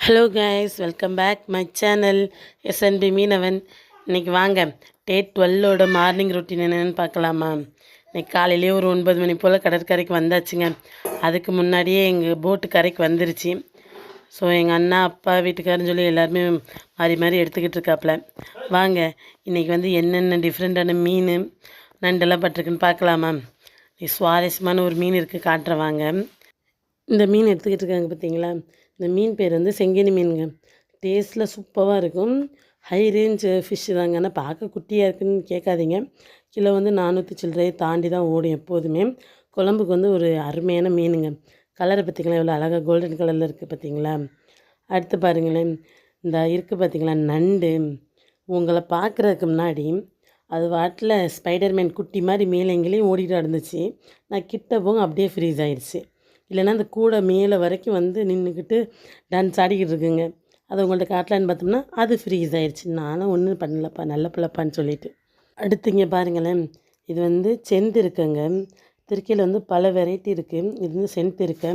Hello guys, welcome back my channel SNB Meenavan. இன்றைக்கி வாங்க டே 12ஓட morning routine என்னென்னு பார்க்கலாமா. இன்றைக்கி காலையிலேயே ஒரு 9 மணி போல் கடற்கரைக்கு வந்தாச்சுங்க. அதுக்கு முன்னாடியே எங்கள் போட்டு கரைக்கு வந்துருச்சு. ஸோ எங்கள் அண்ணா அப்பா வீட்டுக்காரன்னு சொல்லி எல்லாருமே மாறி மாறி எடுத்துக்கிட்டு இருக்காப்புல. வாங்க இன்றைக்கி வந்து என்னென்ன டிஃப்ரெண்ட்டான மீன் நண்டெல்லாம் பட்டிருக்குன்னு பார்க்கலாமா. சுவாரஸ்யமான ஒரு மீன் இருக்குது, காட்டுறேன் வாங்க. இந்த மீன் எடுத்துக்கிட்டு இருக்காங்க பார்த்தீங்களா, இந்த மீன் பேர் வந்து செங்கனி மீனுங்க. டேஸ்ட்டில் சூப்பராக இருக்கும். ஹை ரேஞ்ச் ஃபிஷ்ஷு தாங்க. ஆனால் பார்க்க குட்டியாக இருக்குதுன்னு கேட்காதீங்க. கிலோ வந்து 400 சில்லறையை தாண்டி தான் ஓடும் எப்போதுமே. குழம்புக்கு வந்து ஒரு அருமையான மீனுங்க. கலரை பார்த்திங்களா, எவ்வளோ அழகாக கோல்டன் கலரில் இருக்குது பார்த்தீங்களா. அடுத்து பாருங்களேன், இந்த இருக்குது பார்த்திங்களா நண்டு. உங்களை பார்க்குறதுக்கு முன்னாடி அது வாட்டில் ஸ்பைடர்மேன் குட்டி மாதிரி மேலே எங்கேயும் ஓடிட்டு இருந்துச்சு. நான் கிட்ட போங்க அப்படியே ஃப்ரீஸ் ஆயிடுச்சு. இல்லைன்னா அந்த கூடை மேலே வரைக்கும் வந்து நின்றுக்கிட்டு டான்ஸ் ஆடிக்கிட்டு இருக்குங்க. அதை உங்கள்கிட்ட காட்டலான்னு பார்த்தோம்னா அது ஃப்ரீஸ் ஆயிடுச்சு. நானும் ஒன்றும் பண்ணலப்பா, நல்ல பிள்ளைப்பான்னு சொல்லிட்டு. அடுத்து இங்கே பாருங்களேன், இது வந்து செந்து இருக்குங்க. திருக்கையில் வந்து பல வெரைட்டி இருக்குது. இது வந்து செந்து இருக்கு.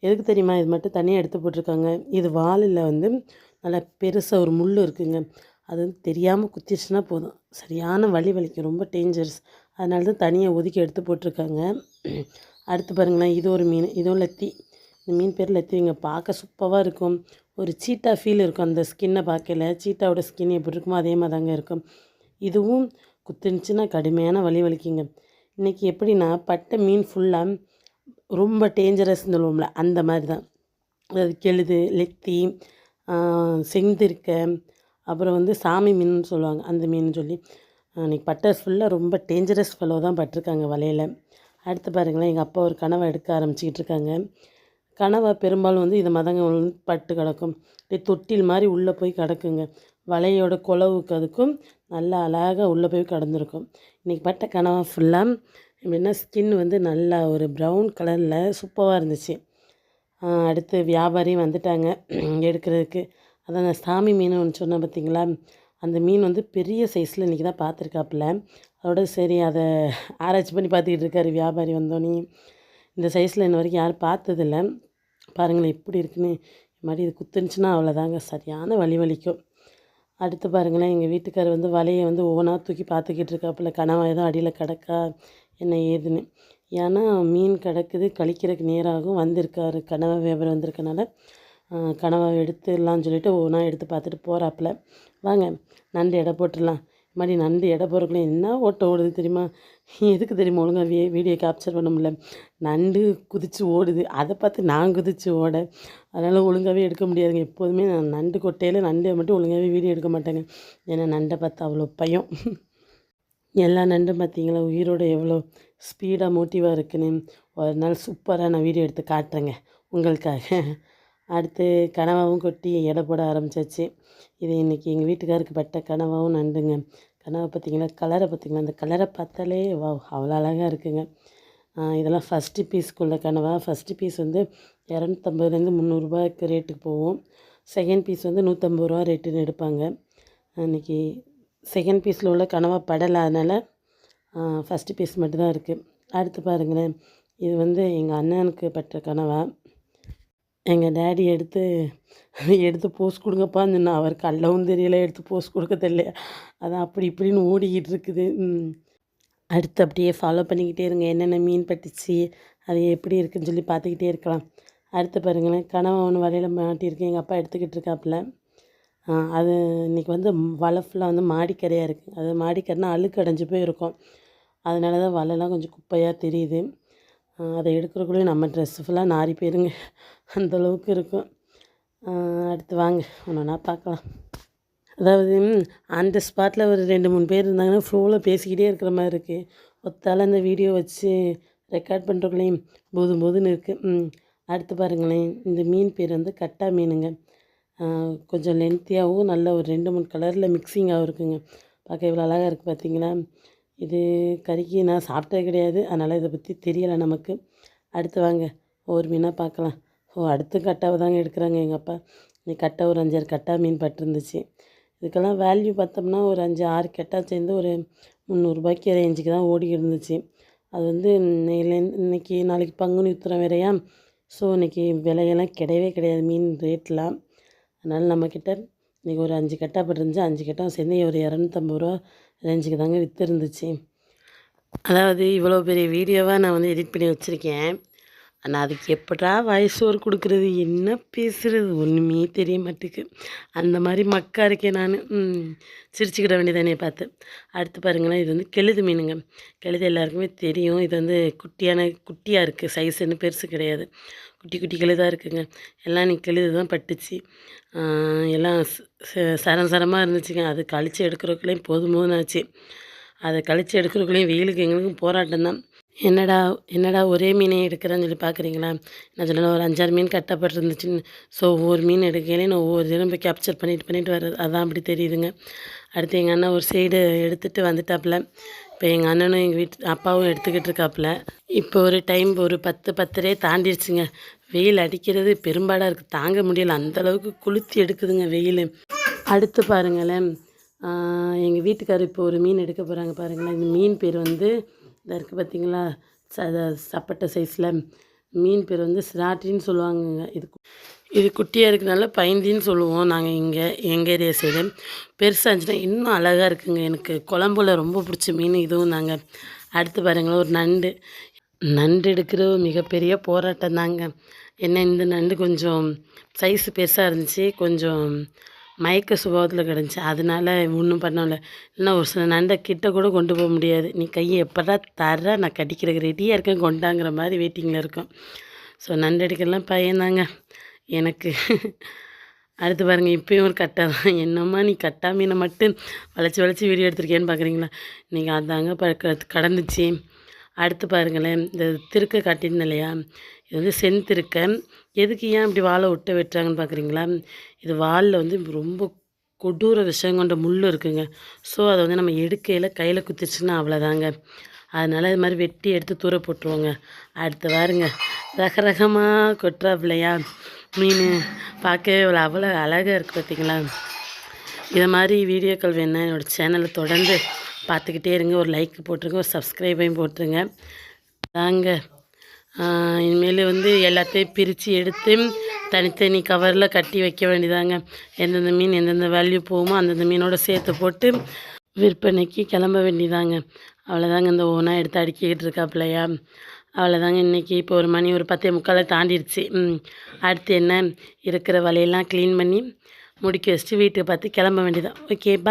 எதுக்கு தெரியுமா, இது மட்டும் தனியாக எடுத்து போட்டிருக்காங்க. இது வாலில் வந்து நல்லா பெருசாக ஒரு முள் இருக்குங்க. அது வந்து தெரியாமல் குத்திடுச்சுன்னா போதும், சரியான வலிக்கும், ரொம்ப டேஞ்சரஸ். அதனால தான் தனியாக ஒதுக்கி எடுத்து போட்டிருக்காங்க. அடுத்து பாருங்களேன், இது ஒரு மீன், இதுவும் லத்தி. இந்த மீன் பேர் லத்தி. இங்கே பார்க்க சூப்பராக இருக்கும். ஒரு சீட்டா ஃபீல் இருக்கும் அந்த ஸ்கின்னை பார்க்கல. சீட்டாவோட ஸ்கின் எப்படி இருக்குமோ அதே மாதிரி தாங்க இருக்கும். இதுவும் குத்துனுச்சுன்னா கடுமையான வலிக்குங்க. இன்றைக்கி எப்படின்னா பட்டை மீன் ஃபுல்லாக ரொம்ப டேஞ்சரஸ்ன்னு சொல்லுவோம்ல, அந்த மாதிரி தான். அது கெளுது, லெத்தி, செந்திருக்கை, அப்புறம் வந்து சாமி மீன் சொல்லுவாங்க, அந்த மீன் சொல்லி. இன்றைக்கி பட்டை ஃபுல்லாக ரொம்ப டேஞ்சரஸ் ஃபெல்லோ தான் பட்டிருக்காங்க வலையில். அடுத்து பாருங்களேன், எங்கள் அப்பா ஒரு கனவை எடுக்க ஆரம்பிச்சிக்கிட்டு இருக்காங்க. கனவை பெரும்பாலும் வந்து இது மதங்க பட்டு கிடக்கும். அப்படியே தொட்டில் மாதிரி உள்ளே போய் கிடக்குங்க. வலையோட குளவுக்கு அதுக்கும் நல்லா அழகாக உள்ளே போய் கிடந்திருக்கும். இன்றைக்கி பட்ட கனவை ஃபுல்லாக எப்படின்னா ஸ்கின் வந்து நல்லா ஒரு ப்ரௌன் கலரில் சூப்பராக இருந்துச்சு. அடுத்து வியாபாரியும் வந்துட்டாங்க எடுக்கிறதுக்கு. அதான் அந்த சாமி மீன் ஒன்று சொன்னேன் பார்த்தீங்களா, அந்த மீன் வந்து பெரிய சைஸில் இன்றைக்கி தான் பார்த்துருக்காப்புல. அதோட சரி அதை ஆராய்ச்சி பண்ணி பார்த்துக்கிட்டு இருக்காரு வியாபாரி வந்தோன்னே. இந்த சைஸில் இன்ன வரைக்கும் யாரும் பார்த்ததில்ல. பாருங்களேன் எப்படி இருக்குன்னு. மாதிரி இது குத்துனுச்சுன்னா அவ்வளோதாங்க, சரியான வலிக்கும். அடுத்து பாருங்களேன், எங்கள் வீட்டுக்காரர் வந்து வலையை வந்து ஒவ்வொன்றா தூக்கி பார்த்துக்கிட்டு இருக்காப்புல. கனவா ஏதோ அடியில் கிடக்கா என்ன ஏதுன்னு. ஏன்னா மீன் கிடக்குது, கழிக்கிறதுக்கு நேராகும். வந்திருக்காரு கனவா வியாபாரம் வந்திருக்கனால கனவா எடுத்துடலான்னு சொல்லிட்டு ஒவ்வொன்றா எடுத்து பார்த்துட்டு போகிறாப்புல. வாங்க நண்டு எடை போட்டுடலாம். இது மாதிரி நண்டு எடை போகிறக்குள்ள என்ன ஓட்ட ஓடுது தெரியுமா. எதுக்கு தெரியுமா, ஒழுங்காக வீடியோ கேப்சர் பண்ண முடியல. நண்டு குதித்து ஓடுது, அதை பார்த்து நான் குதித்து ஓட. அதனால் ஒழுங்காகவே எடுக்க முடியாதுங்க. எப்போதுமே நான் நண்டு கொட்டையில் நண்டை மட்டும் ஒழுங்காகவே வீடியோ எடுக்க மாட்டேங்க. ஏன்னா நண்டை பார்த்து அவ்வளோ பயம். எல்லா நண்டும் பார்த்தீங்களா உயிரோடு எவ்வளோ ஸ்பீடாக மோட்டிவாக இருக்குன்னு. ஒரு நாள் சூப்பராக நான் வீடியோ எடுத்து காட்டுறேங்க உங்களுக்காக. அடுத்து கனவாவும் கொட்டி எடை போட ஆரம்பித்தாச்சு. இது இன்றைக்கி எங்கள் வீட்டுக்காருக்கு பட்ட கனவாவும் நண்டுங்க. கனவை பார்த்திங்களா, கலரை பார்த்திங்களா, அந்த கலரை பார்த்தாலே வா அவ்வளோ அழகாக இருக்குங்க. இதெல்லாம் ஃபஸ்ட்டு பீஸுக்குள்ள கனவா. ஃபஸ்ட்டு பீஸ் வந்து 250 300 ரேட்டுக்கு போகும். செகண்ட் பீஸ் வந்து 150 ரேட்டுன்னு எடுப்பாங்க. இன்றைக்கி செகண்ட் பீஸில் உள்ள கனவா படலை, அதனால் ஃபஸ்ட்டு பீஸ் மட்டும்தான் இருக்குது. அடுத்து பாருங்களேன், இது வந்து எங்கள் அண்ணனுக்கு பட்ட கனவா. எங்கள் டேடி எடுத்து போஸ்ட் கொடுங்கப்பான்னு சொன்னால் அவருக்கு அல்லவும் தெரியலை, எடுத்து போஸ்ட் கொடுக்க தெரியல. அதான் அப்படி இப்படின்னு ஓடிக்கிட்டு இருக்குது. அடுத்து அப்படியே ஃபாலோ பண்ணிக்கிட்டே இருங்க, என்னென்ன மீன் பட்டுச்சு அது எப்படி இருக்குதுன்னு சொல்லி பார்த்துக்கிட்டே இருக்கலாம். அடுத்து பாருங்களேன், கனவை ஒன்று வலையில் மாட்டியிருக்கேன், எங்கள் அப்பா எடுத்துக்கிட்டு இருக்காப்புல. அது இன்றைக்கி வந்து வலை ஃபுல்லாக வந்து மாடிக்கரையாக இருக்குது. அது மாடிக்கரைனா அழுக்கு அடைஞ்சி போயிருக்கும், அதனால தான் வலைலாம் கொஞ்சம் குப்பையாக தெரியுது. அதை எடுக்கிறக்குள்ளேயும் நம்ம ட்ரெஸ்ஸு ஃபுல்லாக நாரி போயிருங்க, அந்தளவுக்கு இருக்கும். அடுத்து வாங்க ஒன்று ஒன்றா பார்க்கலாம். அதாவது அந்த ஸ்பாட்டில் ஒரு 2-3 பேர் இருந்தாங்கன்னா ஃப்ளோவில் பேசிக்கிட்டே இருக்கிற மாதிரி இருக்குது. ஒத்தால் அந்த வீடியோ வச்சு ரெக்கார்ட் பண்ணுறக்குள்ளேயும் போதுன்னு இருக்குது. அடுத்து பாருங்களேன், இந்த மீன் பேர் வந்து கட்டா மீனுங்க. கொஞ்சம் லென்த்தியாகவும் நல்ல ஒரு 2-3 கலரில் மிக்சிங்காகவும் இருக்குங்க. பார்க்க இவ்வளோ அழகாக இருக்குது பார்த்தீங்களா. இது கறிக்கு நான் சாப்பிட்டது கிடையாது, அதனால் இதை பற்றி தெரியலை நமக்கு. அடுத்து வாங்க ஒவ்வொரு மீனாக பார்க்கலாம். அடுத்து கட்டாவை தாங்க எடுக்கிறாங்க எங்கள் அப்பா. இன்னைக்கு கட்டை ஒரு 5-6 கட்டா மீன் பட்டிருந்துச்சு. இதுக்கெல்லாம் வேல்யூ பார்த்தோம்னா ஒரு 5-6 கட்டா சேர்ந்து ஒரு 300 ரேஞ்சுக்கு தான் ஓடி இருந்துச்சு. அது வந்து இன்றைக்கி நாளைக்கு பங்குனி உத்திரம் வேறையா. ஸோ இன்றைக்கி விலையெல்லாம் கிடையவே கிடையாது மீன் ரேட்லாம். அதனால் நம்மக்கிட்ட இன்றைக்கி ஒரு 5 கட்டா போட்டிருந்துச்சு. 5 கட்டாவும் சேர்ந்து ஒரு 250 ரூபா ரேஞ்சுக்கு தாங்க விற்றுருந்துச்சு. அதாவது இவ்வளோ பெரிய வீடியோவாக நான் வந்து எடிட் பண்ணி வச்சுருக்கேன். ஆனால் அதுக்கு எப்படா வாய்ஸ் ஓவர் கொடுக்குறது, என்ன பேசுகிறது ஒன்றுமே தெரிய மாட்டேக்கு. அந்த மாதிரி மக்கா இருக்கேன் நான். சிரிச்சுக்கிட வேண்டியதானே பார்த்து. அடுத்து பாருங்களேன், இது வந்து கெளுது மீனுங்க. கெளுது எல்லாருக்குமே தெரியும். இது வந்து குட்டியாக இருக்குது, சைஸுன்னு பெருசு கிடையாது. குட்டி குட்டி கெளுதாக இருக்குங்க. எல்லாம் நீ கெளுது தான் பட்டுச்சு. எல்லாம் சரமாக இருந்துச்சுங்க. அது கழித்து எடுக்கிறதுக்குள்ளேயும் போதும் ஆச்சு. அதை கழித்து எடுக்கிறதுக்குள்ளேயும் வெயிலுக்கு எங்களுக்கும் போராட்டம் தான். என்னடா ஒரே மீனே எடுக்கிறேன்னு சொல்லி பார்க்குறீங்களா? நான் சொன்னேன் ஒரு 5-6 மீன் கட்டப்பட்டுருந்துச்சுன்னு. ஸோ ஒவ்வொரு மீன் எடுக்கையிலே நான் ஒவ்வொரு தினம் போய் கேப்சர் பண்ணிட்டு வர்றது. அதான் அப்படி தெரியுதுங்க. அடுத்து எங்கள் அண்ணன் ஒரு சைடு எடுத்துகிட்டு வந்துட்டாப்புல. இப்போ எங்கள் அண்ணனும் எங்கள் அப்பாவும் எடுத்துக்கிட்டு இருக்காப்புல. இப்போ ஒரு டைம் ஒரு 10-10:30 தாண்டிடுச்சுங்க. வெயில் அடிக்கிறது பெரும்பாடாக இருக்குது, தாங்க முடியலை. அந்தளவுக்கு கொளுத்தி எடுக்குதுங்க வெயில். அடுத்து பாருங்களேன், எங்கள் வீட்டுக்காரர் இப்போ ஒரு மீன் எடுக்க போகிறாங்க பாருங்களேன். இந்த மீன் பேர் வந்து இதாக இருக்குது பார்த்தீங்களா, சப்பட்டை சைஸில். மீன் பேர் வந்து சிராட்டின்னு சொல்லுவாங்கங்க. இது குட்டியாக இருக்கிறனால பைந்தின்னு சொல்லுவோம் நாங்கள் எங்கள் ஏரியா சைடு. பெருசாக இருந்துச்சுன்னா இன்னும் அழகாக இருக்குங்க. எனக்கு குழம்புல ரொம்ப பிடிச்ச மீன் இதுவும் தாங்க. அடுத்து பாருங்களேன், ஒரு நண்டு எடுக்கிற மிகப்பெரிய போராட்டம் தாங்க. என்ன இந்த நண்டு கொஞ்சம் சைஸு பெருசாக இருந்துச்சு, கொஞ்சம் மயக்க சுபாவத்தில் கிடந்துச்சு. அதனால ஒன்றும் பண்ணல. இல்லைன்னா ஒரு சில நண்டை கிட்ட கூட கொண்டு போக முடியாது. நீ கையை எப்படா தர, நான் கடிக்கிறதுக்கு ரெடியாக இருக்கேன் கொண்டாங்கிற மாதிரி வெயிட்டிங்கில் இருக்கும். ஸோ நண்டு எடுக்கலாம் பையன்தாங்க எனக்கு. அடுத்து பாருங்கள், இப்போயும் ஒரு கட்டை தான். என்னம்மா நீ கட்டா மீனை மட்டும் வளைச்சி வீடியோ எடுத்திருக்கேன்னு பார்க்குறீங்களா? இன்றைக்கி அதாங்க கடந்துச்சு. அடுத்து பாருங்களேன், இந்த திருக்கை காட்டியிருந்தேன் இல்லையா, இது வந்து செந்திருக்கை. எதுக்கு ஏன் இப்படி வாழை விட்டு வெட்டுறாங்கன்னு பார்க்குறீங்களா? இது வாலில் வந்து ரொம்ப கொடூர விஷம் கொண்ட முள் இருக்குங்க. ஸோ அதை வந்து நம்ம எடுக்கையில் கையில் குத்திச்சுன்னா அவ்வளோதாங்க. அதனால் இது மாதிரி வெட்டி எடுத்து தூர போட்டுருவோங்க. அடுத்து பாருங்க, ரகரகமாக கொட்டுறாப்பில்லையா மீன், பார்க்கவே அவ்வளோ அழகாக இருக்குது பார்த்தீங்களா? இதை மாதிரி வீடியோக்கள் வேணால் என்னோடய சேனலை தொடர்ந்து பார்த்துக்கிட்டே இருங்க. ஒரு லைக் போட்டுருங்க, ஒரு சப்ஸ்கிரைபையும் போட்டுருங்க. தாங்க இனிமேல் வந்து எல்லாத்தையும் பிரித்து எடுத்து தனித்தனி கவரில் கட்டி வைக்க வேண்டியதாங்க. எந்தெந்த மீன் எந்தெந்த வேல்யூ போகுமோ அந்தந்த மீனோட சேர்த்து போட்டு விற்பனைக்கு கிளம்ப வேண்டியதாங்க. அவ்வளோதாங்க. இந்த ஓனாக எடுத்து அடுக்கிக்கிட்டு இருக்காப்பில்லையா, அவ்வளோதாங்க. இன்றைக்கி இப்போ ஒரு மணி ஒரு 10:45 தாண்டிடுச்சு. அடுத்து என்ன, இருக்கிற வலையெல்லாம் க்ளீன் பண்ணி முடிக்க வச்சுட்டு வீட்டுக்கு பார்த்து கிளம்ப வேண்டியதான். ஓகே, பா.